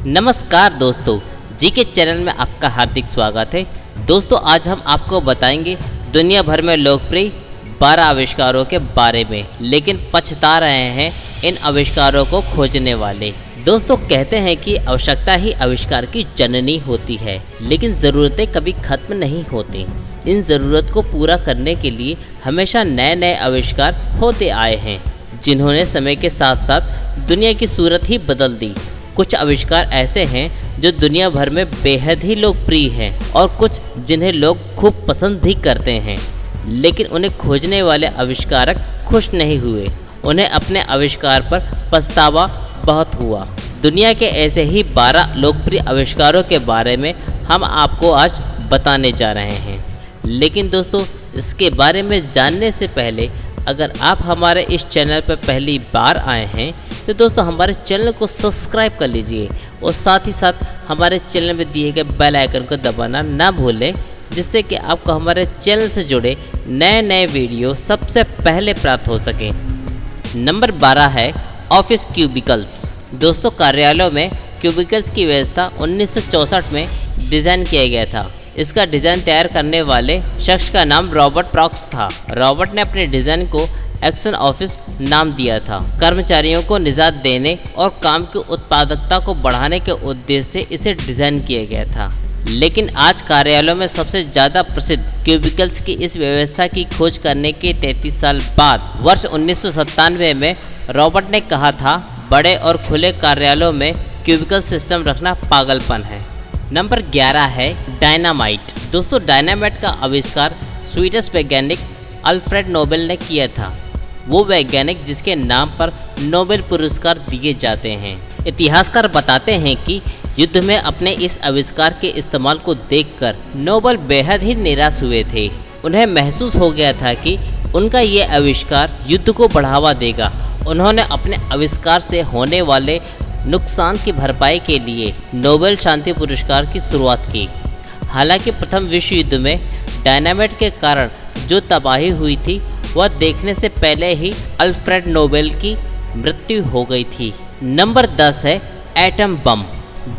नमस्कार दोस्तों, जी के चैनल में आपका हार्दिक स्वागत है। दोस्तों आज हम आपको बताएंगे दुनिया भर में लोकप्रिय 12 आविष्कारों के बारे में, लेकिन पछता रहे हैं इन आविष्कारों को खोजने वाले। दोस्तों कहते हैं कि आवश्यकता ही आविष्कार की जननी होती है, लेकिन ज़रूरतें कभी खत्म नहीं होती। इन ज़रूरत को पूरा करने के लिए हमेशा नए नए आविष्कार होते आए हैं, जिन्होंने समय के साथ साथ दुनिया की सूरत ही बदल दी। कुछ आविष्कार ऐसे हैं जो दुनिया भर में बेहद ही लोकप्रिय हैं और कुछ जिन्हें लोग खूब पसंद भी करते हैं, लेकिन उन्हें खोजने वाले आविष्कारक खुश नहीं हुए। उन्हें अपने आविष्कार पर पछतावा बहुत हुआ। दुनिया के ऐसे ही 12 लोकप्रिय आविष्कारों के बारे में हम आपको आज बताने जा रहे हैं। लेकिन दोस्तों इसके बारे में जानने से पहले अगर आप हमारे इस चैनल पर पहली बार आए हैं तो दोस्तों हमारे चैनल को सब्सक्राइब कर लीजिए और साथ ही साथ हमारे चैनल में दिए गए बेल आइकन को दबाना ना भूलें, जिससे कि आपको हमारे चैनल से जुड़े नए नए वीडियो सबसे पहले प्राप्त हो सकें। नंबर 12 है ऑफिस क्यूबिकल्स। दोस्तों कार्यालयों में क्यूबिकल्स की व्यवस्था 1964 में डिज़ाइन किया गया था। इसका डिज़ाइन तैयार करने वाले शख्स का नाम रॉबर्ट प्रॉक्स था। रॉबर्ट ने अपने डिज़ाइन को एक्शन ऑफिस नाम दिया था। कर्मचारियों को निजात देने और काम की उत्पादकता को बढ़ाने के उद्देश्य से इसे डिज़ाइन किया गया था। लेकिन आज कार्यालयों में सबसे ज़्यादा प्रसिद्ध क्यूबिकल्स की इस व्यवस्था की खोज करने के 33 साल बाद वर्ष 1997 में रॉबर्ट ने कहा था, बड़े और खुले कार्यालयों में क्यूबिकल सिस्टम रखना पागलपन है। नंबर 11 है डायनामाइट। दोस्तों डायनामाइट का आविष्कार स्वीडिश वैज्ञानिक अल्फ्रेड नोबेल ने किया था। वो वैज्ञानिक जिसके नाम पर नोबेल पुरस्कार दिए जाते हैं। इतिहासकार बताते हैं कि युद्ध में अपने इस आविष्कार के इस्तेमाल को देखकर नोबेल बेहद ही निराश हुए थे। उन्हें महसूस हो गया था कि उनका ये आविष्कार युद्ध को बढ़ावा देगा। उन्होंने अपने आविष्कार से होने वाले नुकसान की भरपाई के लिए नोबेल शांति पुरस्कार की शुरुआत की। हालांकि प्रथम विश्व युद्ध में डायनामाइट के कारण जो तबाही हुई थी वह देखने से पहले ही अल्फ्रेड नोबेल की मृत्यु हो गई थी। नंबर 10 है एटम बम।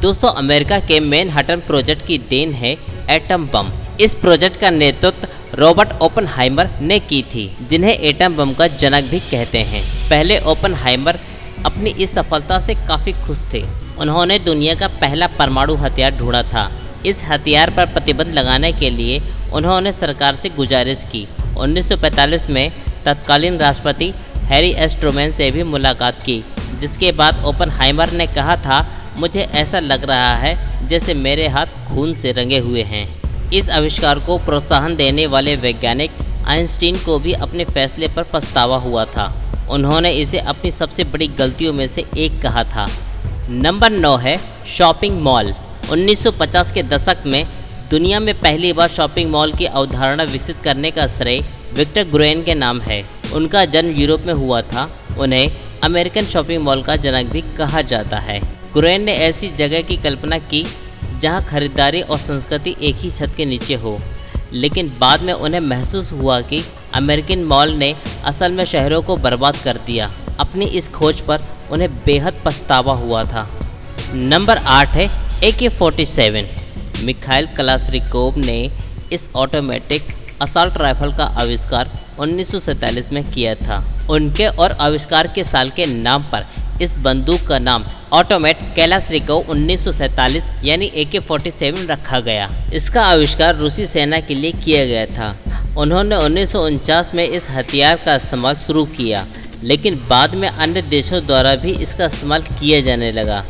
दोस्तों अमेरिका के मैनहट्टन प्रोजेक्ट की देन है एटम बम। इस प्रोजेक्ट का नेतृत्व रॉबर्ट ओपेनहाइमर ने की थी, जिन्हें एटम बम का जनक भी कहते हैं। पहले ओपेनहाइमर अपनी इस सफलता से काफ़ी खुश थे। उन्होंने दुनिया का पहला परमाणु हथियार ढूंढा था। इस हथियार पर प्रतिबंध लगाने के लिए उन्होंने सरकार से गुजारिश की। 1945 में तत्कालीन राष्ट्रपति हैरी एस ट्रूमैन से भी मुलाकात की, जिसके बाद ओपेनहाइमर ने कहा था, मुझे ऐसा लग रहा है जैसे मेरे हाथ खून से रंगे हुए हैं। इस आविष्कार को प्रोत्साहन देने वाले वैज्ञानिक आइंस्टीन को भी अपने फैसले पर पछतावा हुआ था। उन्होंने इसे अपनी सबसे बड़ी गलतियों में से एक कहा था। नंबर 9 है शॉपिंग मॉल। 1950 के दशक में दुनिया में पहली बार शॉपिंग मॉल की अवधारणा विकसित करने का श्रेय विक्टर ग्रोएन के नाम है। उनका जन्म यूरोप में हुआ था। उन्हें अमेरिकन शॉपिंग मॉल का जनक भी कहा जाता है। ग्रोएन ने ऐसी जगह की कल्पना की जहां खरीदारी और संस्कृति एक ही छत के नीचे हो, लेकिन बाद में उन्हें महसूस हुआ कि अमेरिकन मॉल ने असल में शहरों को बर्बाद कर दिया। अपनी इस खोज पर उन्हें बेहद पछतावा हुआ था। नंबर 8 है AK-47। मिखाइल कलाश्निकोव ने इस ऑटोमेटिक असॉल्ट राइफल का आविष्कार 1947 में किया था। उनके और आविष्कार के साल के नाम पर इस बंदूक का नाम ऑटोमेट कलाश्निकोव 1947 यानी AK-47 रखा गया। इसका आविष्कार रूसी सेना के लिए किया गया था। उन्होंने 1949 में इस हथियार का इस्तेमाल शुरू किया, लेकिन बाद में अन्य देशों द्वारा भी इसका इस्तेमाल किया जाने लगा।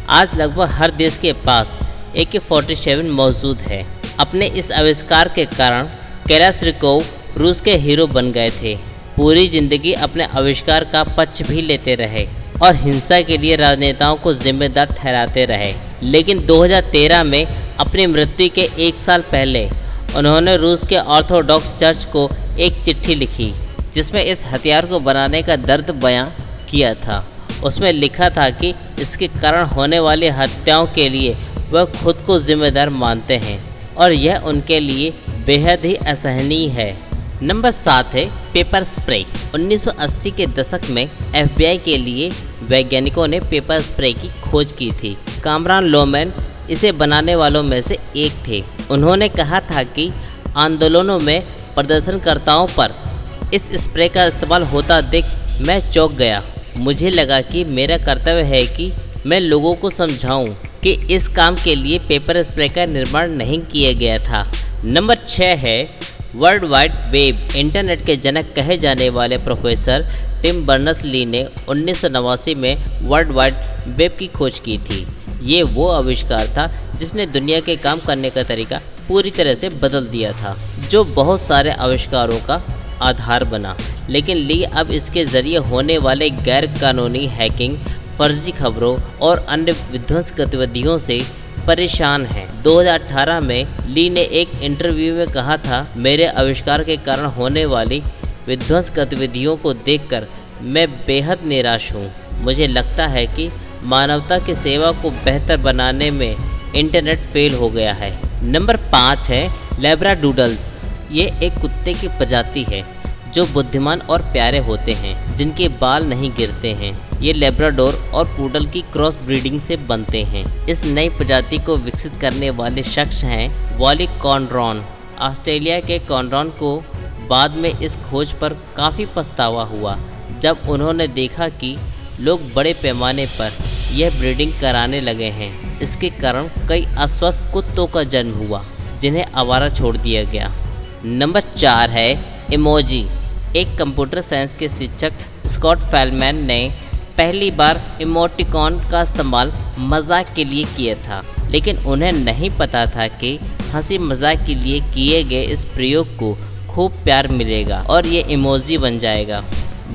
आज लगभग हर देश के पास AK-47 मौजूद है। अपने इस आविष्कार के कारण कलाश्निकोव रूस के हीरो बन गए थे। पूरी जिंदगी अपने आविष्कार का पक्ष भी लेते रहे और हिंसा के लिए राजनेताओं को जिम्मेदार ठहराते रहे। लेकिन 2013 में अपनी मृत्यु के एक साल पहले उन्होंने रूस के ऑर्थोडॉक्स चर्च को एक चिट्ठी लिखी, जिसमें इस हथियार को बनाने का दर्द बयां किया था। उसमें लिखा था कि इसके कारण होने वाली हत्याओं के लिए वह खुद को जिम्मेदार मानते हैं और यह उनके लिए बेहद ही असहनीय है। नंबर 7 है पेपर स्प्रे। 1980 के दशक में FBI के लिए वैज्ञानिकों ने पेपर स्प्रे की खोज की थी। कामरान लोमैन इसे बनाने वालों में से एक थे। उन्होंने कहा था कि आंदोलनों में प्रदर्शनकर्ताओं पर इस स्प्रे का इस्तेमाल होता देख मैं चौंक गया। मुझे लगा कि मेरा कर्तव्य है कि मैं लोगों को समझाऊं कि इस काम के लिए पेपर स्प्रे का निर्माण नहीं किया गया था। नंबर 6 है वर्ल्ड वाइड वेब। इंटरनेट के जनक कहे जाने वाले प्रोफेसर टिम बर्नर्स-ली ने 1989 में वर्ल्ड वाइड वेब की खोज की थी। ये वो आविष्कार था जिसने दुनिया के काम करने का तरीका पूरी तरह से बदल दिया था, जो बहुत सारे आविष्कारों का आधार बना। लेकिन ली अब इसके ज़रिए होने वाले गैर कानूनी हैकिंग, फर्जी खबरों और अन्य विध्वंस गतिविधियों से परेशान हैं। 2018 में ली ने एक इंटरव्यू में कहा था, मेरे आविष्कार के कारण होने वाली विध्वंस गतिविधियों को देखकर मैं बेहद निराश हूँ। मुझे लगता है कि मानवता की सेवा को बेहतर बनाने में इंटरनेट फेल हो गया है। नंबर 5 है लैब्राडूडल्स। ये एक कुत्ते की प्रजाति है जो बुद्धिमान और प्यारे होते हैं, जिनके बाल नहीं गिरते हैं। ये लैब्राडोर और पूडल की क्रॉस ब्रीडिंग से बनते हैं। इस नई प्रजाति को विकसित करने वाले शख्स हैं वॉली कॉनरॉन। ऑस्ट्रेलिया के कॉनरॉन को बाद में इस खोज पर काफ़ी पछतावा हुआ जब उन्होंने देखा कि लोग बड़े पैमाने पर यह ब्रीडिंग कराने लगे हैं। इसके कारण कई अस्वस्थ कुत्तों का जन्म हुआ जिन्हें आवारा छोड़ दिया गया। नंबर 4 है इमोजी। एक कंप्यूटर साइंस के शिक्षक स्कॉट फेलमैन ने पहली बार इमोटिकॉन का इस्तेमाल मजाक के लिए किया था, लेकिन उन्हें नहीं पता था कि हंसी मजाक के लिए किए गए इस प्रयोग को खूब प्यार मिलेगा और ये इमोजी बन जाएगा।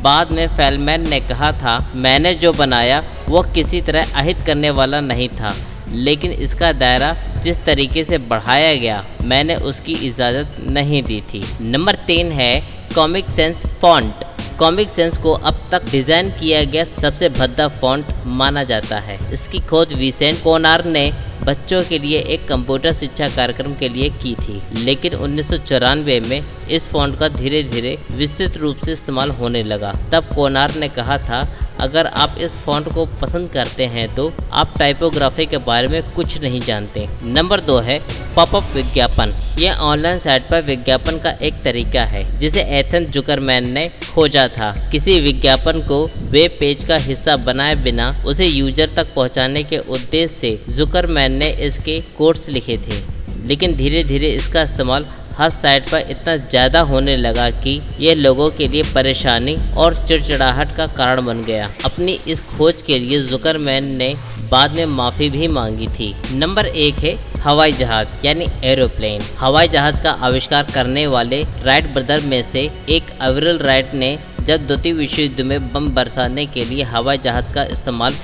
बाद में फेलमैन ने कहा था, मैंने जो बनाया वो किसी तरह अहित करने वाला नहीं था, लेकिन इसका दायरा जिस तरीके से बढ़ाया गया मैंने उसकी इजाज़त नहीं दी थी। नंबर 3 है comic sense font. Comic sense को अब तक डिज़ाइन किया गया सबसे भद्दा फॉन्ट माना जाता है। इसकी खोज विसेंट कोनार ने बच्चों के लिए एक कंप्यूटर शिक्षा कार्यक्रम के लिए की थी, लेकिन 1994 में इस फॉन्ट का धीरे धीरे विस्तृत रूप से इस्तेमाल होने लगा। तब कोनार ने कहा था, अगर आप इस फॉन्ट को पसंद करते हैं तो आप टाइपोग्राफी के बारे में कुछ नहीं जानते। नंबर 2 है पॉपअप विज्ञापन। यह ऑनलाइन साइट पर विज्ञापन का एक तरीका है जिसे एथन जुकरमैन ने खोजा था। किसी विज्ञापन को वेब पेज का हिस्सा बनाए बिना उसे यूजर तक पहुंचाने के उद्देश्य से जुकरमैन ने इसके कोड्स लिखे थे, लेकिन धीरे धीरे इसका इस्तेमाल हर साइट पर इतना ज़्यादा होने लगा कि यह लोगों के लिए परेशानी और चिड़चिड़ाहट का कारण बन गया। अपनी इस खोज के लिए जुकरमैन ने बाद में माफ़ी भी मांगी थी। नंबर 1 है हवाई जहाज यानी एरोप्लेन। हवाई जहाज का आविष्कार करने वाले राइट ब्रदर में से एक एवरल राइट ने जब द्वितीय विश्व युद्ध में बम बरसाने के लिए हवाई जहाज का इस्तेमाल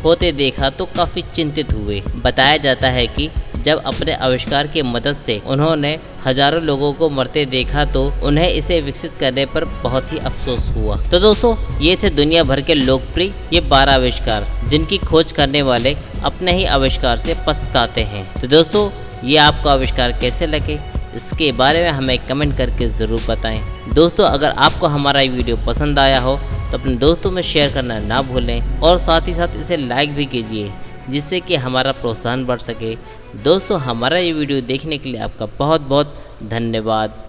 होते देखा तो काफ़ी चिंतित हुए। बताया जाता है कि जब अपने आविष्कार की मदद से उन्होंने हजारों लोगों को मरते देखा तो उन्हें इसे विकसित करने पर बहुत ही अफसोस हुआ। तो दोस्तों, ये थे दुनिया भर के लोकप्रिय ये 12 आविष्कार जिनकी खोज करने वाले अपने ही आविष्कार से पछताते हैं। तो दोस्तों, ये आपको आविष्कार कैसे लगे इसके बारे में हमें कमेंट करके ज़रूर बताएं। दोस्तों, अगर आपको हमारा ये वीडियो पसंद आया हो तो अपने दोस्तों में शेयर करना ना भूलें और साथ ही साथ इसे लाइक भी कीजिए, जिससे कि हमारा प्रोत्साहन बढ़ सके। दोस्तों, हमारा ये वीडियो देखने के लिए आपका बहुत बहुत धन्यवाद।